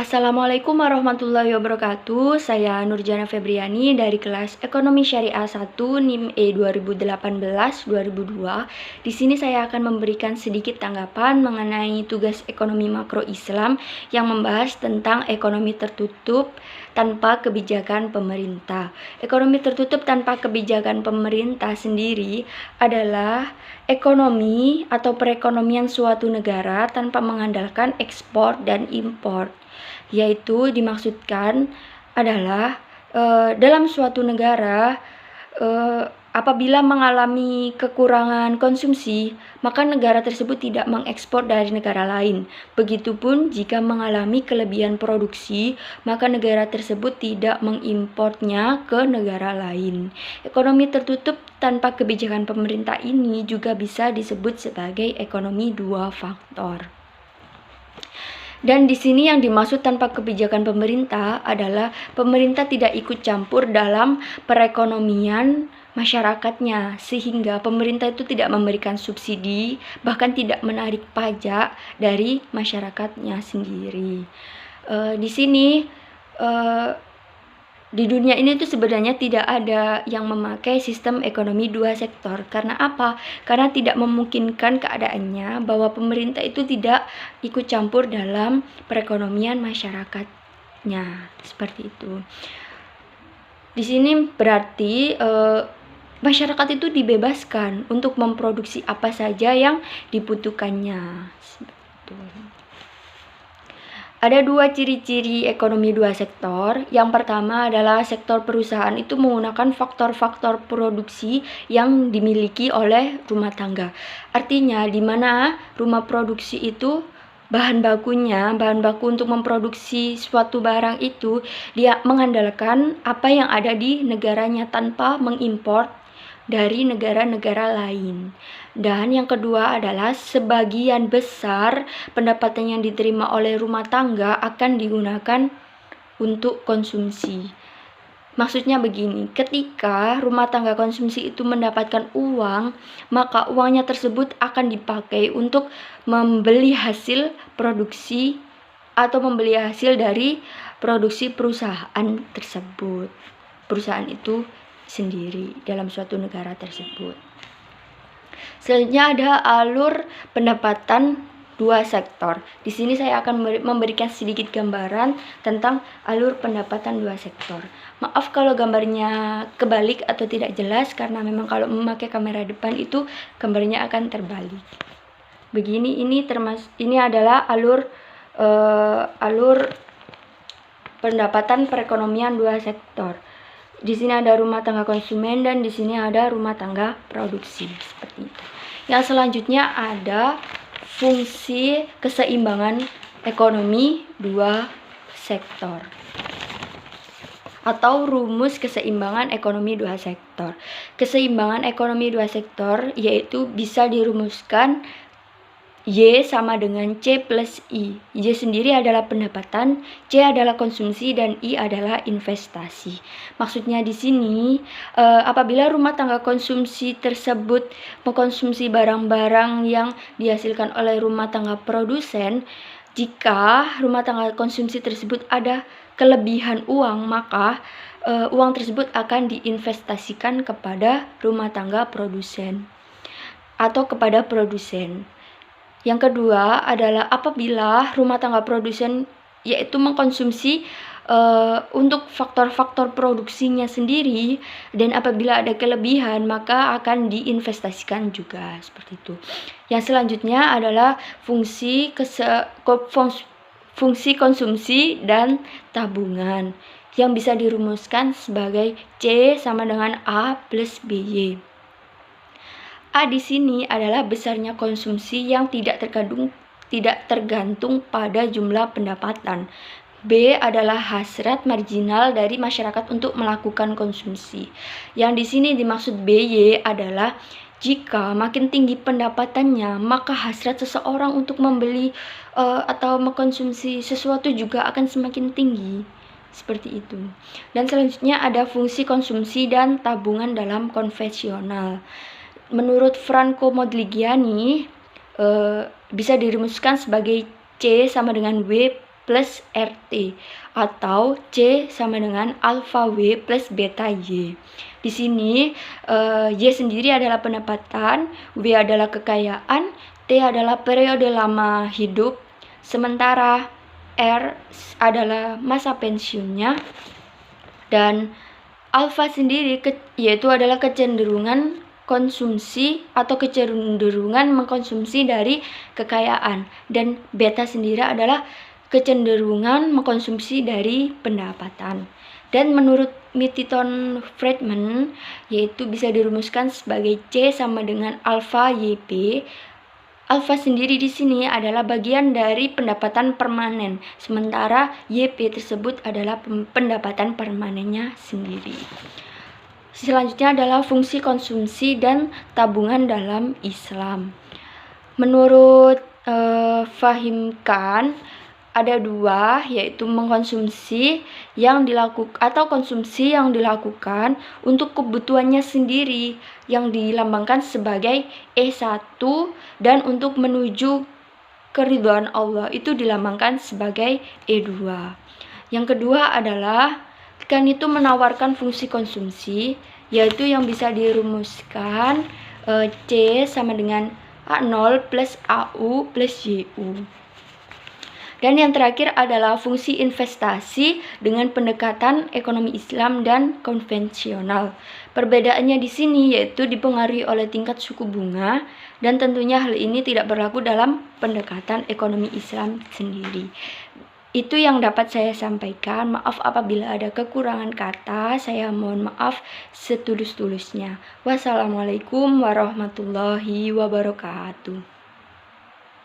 Assalamualaikum warahmatullahi wabarakatuh. Saya Nurjana Febriani dari kelas Ekonomi Syariah 1 NIM E 2018-2002. Di sini saya akan memberikan sedikit tanggapan mengenai tugas ekonomi makro Islam yang membahas tentang ekonomi tertutup tanpa kebijakan pemerintah. Ekonomi tertutup tanpa kebijakan pemerintah sendiri adalah ekonomi atau perekonomian suatu negara tanpa mengandalkan ekspor dan impor. Yaitu dimaksudkan adalah dalam suatu negara apabila mengalami kekurangan konsumsi, maka negara tersebut tidak mengekspor dari negara lain. Begitupun jika mengalami kelebihan produksi, maka negara tersebut tidak mengimportnya ke negara lain. Ekonomi tertutup tanpa kebijakan pemerintah ini juga bisa disebut sebagai ekonomi dua faktor. Dan di sini yang dimaksud tanpa kebijakan pemerintah adalah pemerintah tidak ikut campur dalam perekonomian masyarakatnya, sehingga pemerintah itu tidak memberikan subsidi, bahkan tidak menarik pajak dari masyarakatnya sendiri. Di sini di dunia ini tuh sebenarnya tidak ada yang memakai sistem ekonomi dua sektor. Karena apa? Karena tidak memungkinkan keadaannya bahwa pemerintah itu tidak ikut campur dalam perekonomian masyarakatnya. Seperti itu. Di sini berarti masyarakat itu dibebaskan untuk memproduksi apa saja yang dibutuhkannya. Seperti itu. Ada dua ciri-ciri ekonomi dua sektor. Yang pertama adalah sektor perusahaan itu menggunakan faktor-faktor produksi yang dimiliki oleh rumah tangga. Artinya di mana rumah produksi itu bahan baku untuk memproduksi suatu barang itu dia mengandalkan apa yang ada di negaranya tanpa mengimpor dari negara-negara lain. Dan yang kedua adalah sebagian besar pendapatan yang diterima oleh rumah tangga akan digunakan untuk konsumsi. Maksudnya begini, ketika rumah tangga konsumsi itu mendapatkan uang, maka uangnya tersebut akan dipakai untuk membeli hasil produksi atau membeli hasil dari produksi perusahaan tersebut. Perusahaan itu sendiri dalam suatu negara tersebut. Selanjutnya ada alur pendapatan dua sektor. Di sini saya akan memberikan sedikit gambaran tentang alur pendapatan dua sektor. Maaf kalau gambarnya kebalik atau tidak jelas karena memang kalau memakai kamera depan itu gambarnya akan terbalik. Begini, ini adalah alur pendapatan perekonomian dua sektor. Di sini ada rumah tangga konsumen dan di sini ada rumah tangga produksi, seperti itu. Yang selanjutnya ada fungsi keseimbangan ekonomi dua sektor atau rumus keseimbangan ekonomi dua sektor. Keseimbangan ekonomi dua sektor yaitu bisa dirumuskan Y sama dengan C plus I. Y sendiri adalah pendapatan, C adalah konsumsi, dan I adalah investasi. Maksudnya di sini, apabila rumah tangga konsumsi tersebut mengkonsumsi barang-barang yang dihasilkan oleh rumah tangga produsen, jika rumah tangga konsumsi tersebut ada kelebihan uang, maka uang tersebut akan diinvestasikan kepada rumah tangga produsen atau kepada produsen. Yang kedua adalah apabila rumah tangga produsen yaitu mengkonsumsi untuk faktor-faktor produksinya sendiri dan apabila ada kelebihan maka akan diinvestasikan juga, seperti itu. Yang selanjutnya adalah fungsi konsumsi dan tabungan yang bisa dirumuskan sebagai C sama dengan A plus BY. A di sini adalah besarnya konsumsi yang tidak tergantung pada jumlah pendapatan. B adalah hasrat marginal dari masyarakat untuk melakukan konsumsi. Yang di sini dimaksud BY adalah jika makin tinggi pendapatannya, maka hasrat seseorang untuk membeli atau mengkonsumsi sesuatu juga akan semakin tinggi. Seperti itu. Dan selanjutnya ada fungsi konsumsi dan tabungan dalam konvensional. Menurut Franco Modigliani bisa dirumuskan sebagai C sama dengan W plus RT, atau C sama dengan alfa W plus beta Y. Di sini Y sendiri adalah pendapatan, W adalah kekayaan, T adalah periode lama hidup, sementara R adalah masa pensiunnya, dan alfa sendiri yaitu adalah kecenderungan konsumsi atau kecenderungan mengkonsumsi dari kekayaan, dan beta sendiri adalah kecenderungan mengkonsumsi dari pendapatan. Dan menurut Mitton Friedman, yaitu bisa dirumuskan sebagai C sama dengan alfa YP. Alfa sendiri di sini adalah bagian dari pendapatan permanen, sementara YP tersebut adalah pendapatan permanennya sendiri. Selanjutnya adalah fungsi konsumsi dan tabungan dalam Islam. Menurut Fahim Khan, ada dua, yaitu mengkonsumsi yang dilakukan atau konsumsi yang dilakukan untuk kebutuhannya sendiri yang dilambangkan sebagai E1, dan untuk menuju keridhaan Allah itu dilambangkan sebagai E2. Yang kedua adalah kan itu menawarkan fungsi konsumsi, yaitu yang bisa dirumuskan C sama dengan A0 plus AU plus YU. Dan yang terakhir adalah fungsi investasi dengan pendekatan ekonomi Islam dan konvensional. Perbedaannya di sini yaitu dipengaruhi oleh tingkat suku bunga, dan tentunya hal ini tidak berlaku dalam pendekatan ekonomi Islam sendiri. Itu yang dapat saya sampaikan. Maaf apabila ada kekurangan kata, saya mohon maaf setulus-tulusnya. Wassalamualaikum warahmatullahi wabarakatuh.